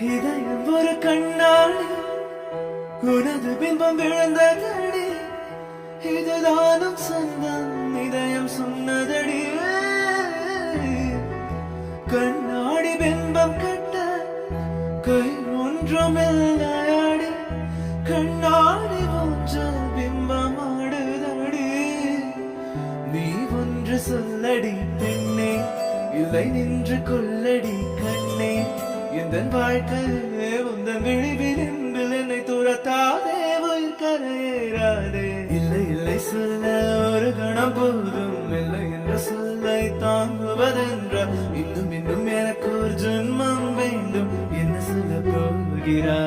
இதயம் ஒரு கண்ணாடி, உனது பிம்பம் விழுந்ததடி. இதுதானும் சொந்தம், இதயம் சொன்னதடி. கண்ணாடி பிம்பம் கட்ட கை ஒன்றுமில்லையாடி. கண்ணாடி ஒன்றால் பிம்பம் ஆடுதடி. நீ ஒன்று சொல்லடி பெண்ணே, இல்லை நின்று கொள்ளடி கண்ணே. எந்த வாழ்க்கையே உந்தன் விழிவிளிம்பில் என்னை துரத்தாதே, உயிர் கரையேறாதே. இல்லை இல்லை சொல்ல ஒரு கணம் போதும், இல்லை என்ற சொல்லை தாங்குவதென்ற இன்னும் இன்னும் எனக்கு ஒரு ஜென்மம் வேண்டும். என்ன சொல்ல போகிறாய்?